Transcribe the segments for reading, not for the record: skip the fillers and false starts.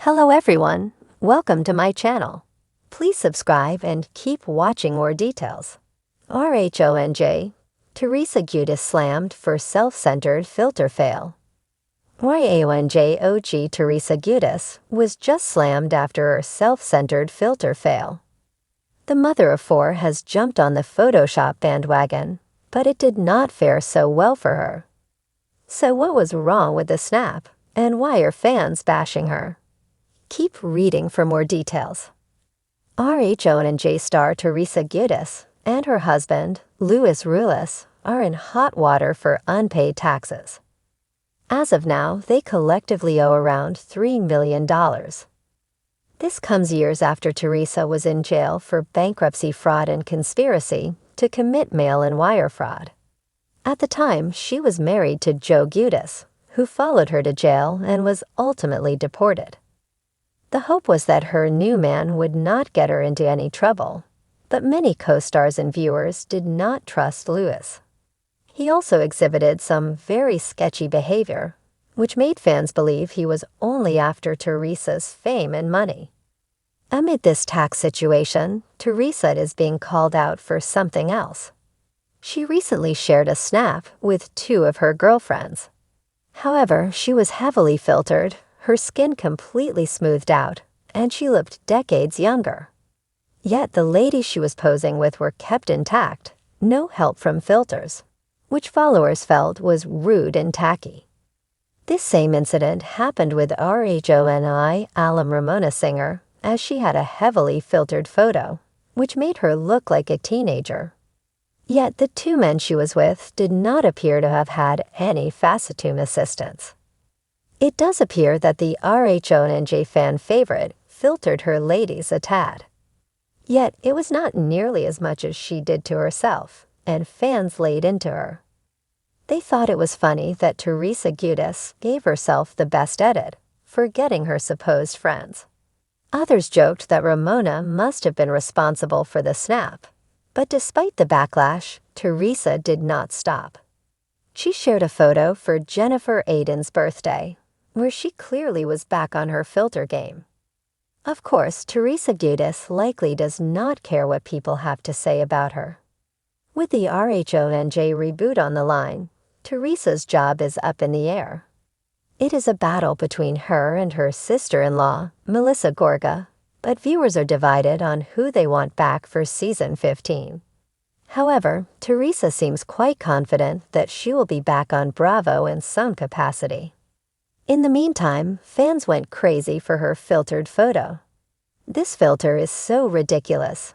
Hello everyone, welcome to my channel. Please subscribe and keep watching more details. RHONJ, Teresa Giudice slammed for self-centered filter fail. RHONJ OG Teresa Giudice was just slammed after her self-centered filter fail. The mother of four has jumped on the Photoshop bandwagon, but it did not fare so well for her. So what was wrong with the snap, and why are fans bashing her? Keep reading for more details. RHONJ star Teresa Giudice and her husband, Louis Ruiz, are in hot water for unpaid taxes. As of now, they collectively owe around $3 million. This comes years after Teresa was in jail for bankruptcy fraud and conspiracy to commit mail-in wire fraud. At the time, she was married to Joe Giudice, who followed her to jail and was ultimately deported. The hope was that her new man would not get her into any trouble, but many co-stars and viewers did not trust Louis. He also exhibited some very sketchy behavior, which made fans believe he was only after Teresa's fame and money. Amid this tax situation, Teresa is being called out for something else. She recently shared a snap with two of her girlfriends. However, she was heavily filtered, her skin completely smoothed out, and she looked decades younger. Yet the ladies she was posing with were kept intact, no help from filters, which followers felt was rude and tacky. This same incident happened with RHONJ alum Ramona singer, as she had a heavily filtered photo, which made her look like a teenager. Yet the two men she was with did not appear to have had any facetune assistance. It does appear that the RHONJ fan favorite filtered her ladies a tad. Yet it was not nearly as much as she did to herself, and fans laid into her. They thought it was funny that Teresa Giudice gave herself the best edit, forgetting her supposed friends. Others joked that Ramona must have been responsible for the snap, but despite the backlash, Teresa did not stop. She shared a photo for Jennifer Aydin's birthday, where she clearly was back on her filter game. Of course, Teresa Giudice likely does not care what people have to say about her. With the RHONJ reboot on the line, Teresa's job is up in the air. It is a battle between her and her sister-in-law, Melissa Gorga, but viewers are divided on who they want back for season 15. However, Teresa seems quite confident that she will be back on Bravo in some capacity. In the meantime, fans went crazy for her filtered photo. This filter is so ridiculous.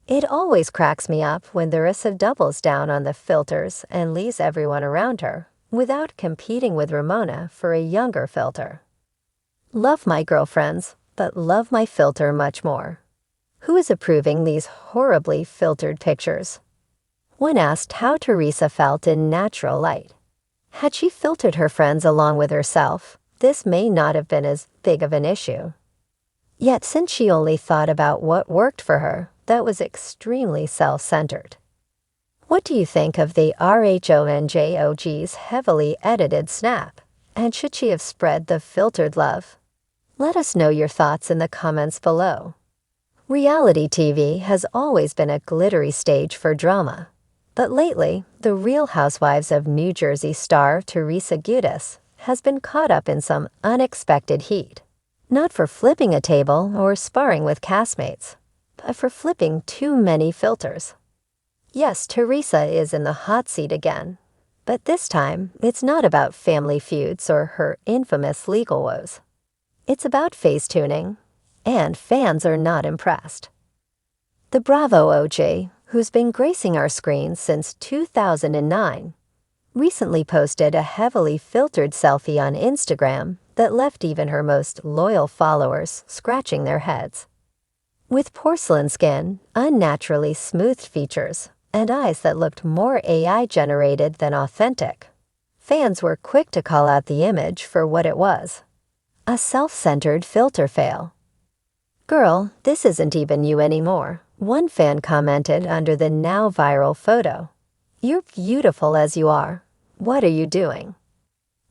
It always cracks me up when Teresa doubles down on the filters and leaves everyone around her, without competing with Ramona for a younger filter. Love my girlfriends, but love my filter much more. Who is approving these horribly filtered pictures? When asked how Teresa felt in natural light, had she filtered her friends along with herself, this may not have been as big of an issue. Yet since she only thought about what worked for her, that was extremely self-centered. What do you think of the RHONJ OG's heavily edited snap? And should she have spread the filtered love? Let us know your thoughts in the comments below. Reality TV has always been a glittery stage for drama. But lately, the Real Housewives of New Jersey star Teresa Giudice has been caught up in some unexpected heat. Not for flipping a table or sparring with castmates, but for flipping too many filters. Yes, Teresa is in the hot seat again, but this time it's not about family feuds or her infamous legal woes. It's about face tuning, and fans are not impressed. The Bravo OJ, who's been gracing our screens since 2009, recently posted a heavily filtered selfie on Instagram that left even her most loyal followers scratching their heads. With porcelain skin, unnaturally smoothed features, and eyes that looked more AI-generated than authentic, fans were quick to call out the image for what it was: a self-centered filter fail. "Girl, this isn't even you anymore," one fan commented under the now viral photo. "You're beautiful as you are. What are you doing?"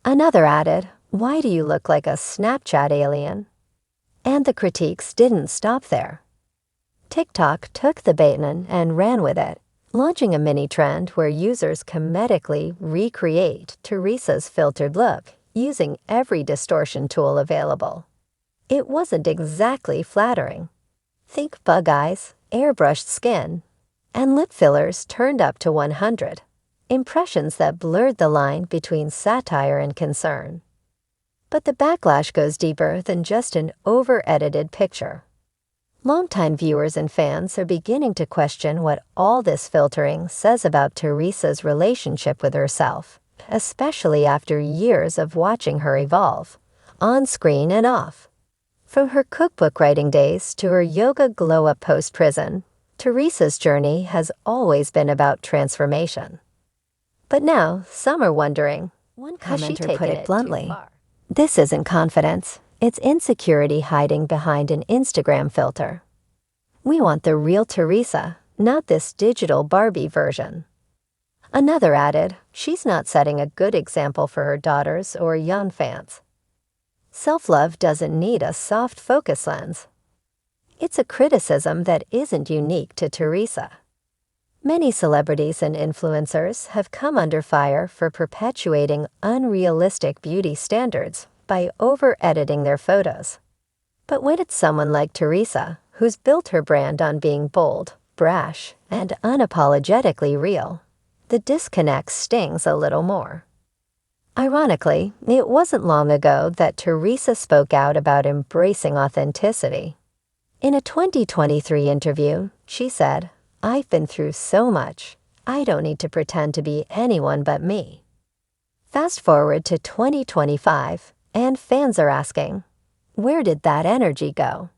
Another added, "Why do you look like a Snapchat alien?" And the critiques didn't stop there. TikTok took the bait and ran with it, launching a mini trend where users comedically recreate Teresa's filtered look using every distortion tool available. It wasn't exactly flattering. Think bug eyes, airbrushed skin, and lip fillers turned up to 100. Impressions that blurred the line between satire and concern. But the backlash goes deeper than just an over-edited picture. Longtime viewers and fans are beginning to question what all this filtering says about Teresa's relationship with herself, especially after years of watching her evolve, on screen and off. From her cookbook writing days to her yoga glow-up post-prison, Teresa's journey has always been about transformation. But now, some are wondering, one commenter put it bluntly, this isn't confidence, it's insecurity hiding behind an Instagram filter. We want the real Teresa, not this digital Barbie version. Another added, she's not setting a good example for her daughters or young fans. Self-love doesn't need a soft focus lens. It's a criticism that isn't unique to Teresa. Many celebrities and influencers have come under fire for perpetuating unrealistic beauty standards by over-editing their photos. But when it's someone like Teresa, who's built her brand on being bold, brash, and unapologetically real, the disconnect stings a little more. Ironically, it wasn't long ago that Teresa spoke out about embracing authenticity. In a 2023 interview, she said, "I've been through so much, I don't need to pretend to be anyone but me." Fast forward to 2025, and fans are asking, where did that energy go?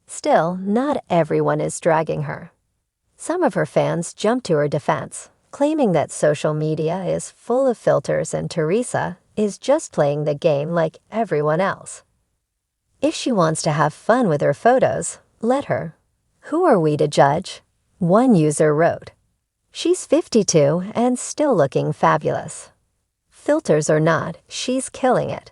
Still, not everyone is dragging her. Some of her fans jumped to her defense, claiming that social media is full of filters and Teresa is just playing the game like everyone else. If she wants to have fun with her photos, let her. Who are we to judge? One user wrote, "She's 52 and still looking fabulous. Filters or not, she's killing it."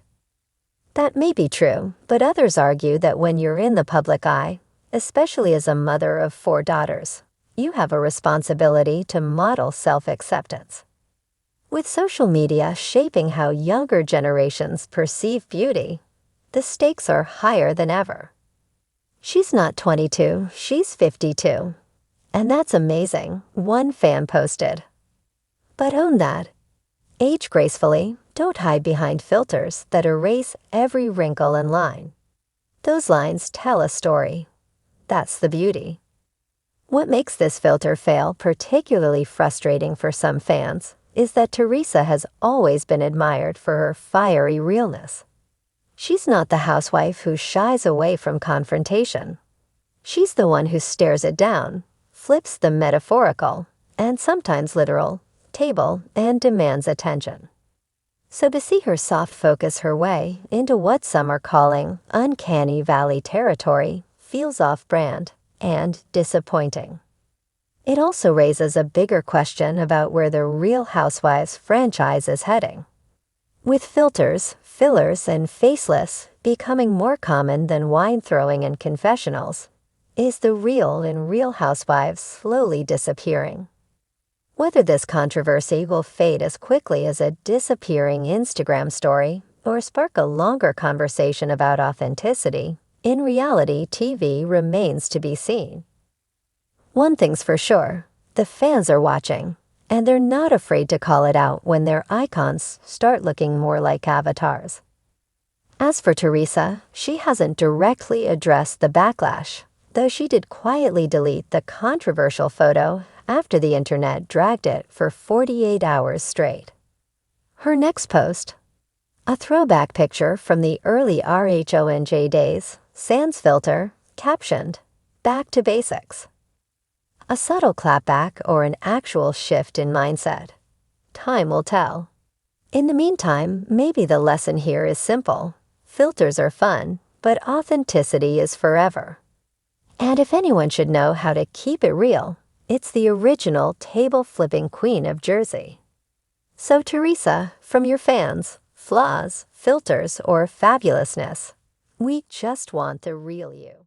That may be true, but others argue that when you're in the public eye, especially as a mother of 4 daughters, you have a responsibility to model self-acceptance. With social media shaping how younger generations perceive beauty, the stakes are higher than ever. She's not 22, she's 52. And that's amazing, one fan posted. But own that. Age gracefully, don't hide behind filters that erase every wrinkle and line. Those lines tell a story. That's the beauty. What makes this filter fail particularly frustrating for some fans is that Teresa has always been admired for her fiery realness. She's not the housewife who shies away from confrontation. She's the one who stares it down, flips the metaphorical, and sometimes literal, table and demands attention. So to see her soft focus her way into what some are calling uncanny valley territory feels off-brand and disappointing. It also raises a bigger question about where the Real Housewives franchise is heading. With filters, fillers, and faceless becoming more common than wine throwing and confessionals, is the real in Real Housewives slowly disappearing? Whether this controversy will fade as quickly as a disappearing Instagram story or spark a longer conversation about authenticity, in reality TV remains to be seen. One thing's for sure, the fans are watching, and they're not afraid to call it out when their icons start looking more like avatars. As for Teresa, she hasn't directly addressed the backlash, though she did quietly delete the controversial photo after the internet dragged it for 48 hours straight. Her next post, a throwback picture from the early RHONJ days, sans filter, captioned, "Back to basics." A subtle clapback or an actual shift in mindset? Time will tell. In the meantime, maybe the lesson here is simple. Filters are fun, but authenticity is forever. And if anyone should know how to keep it real, it's the original table-flipping queen of Jersey. So Teresa, from your fans, flaws, filters, or fabulousness, We just want the real you.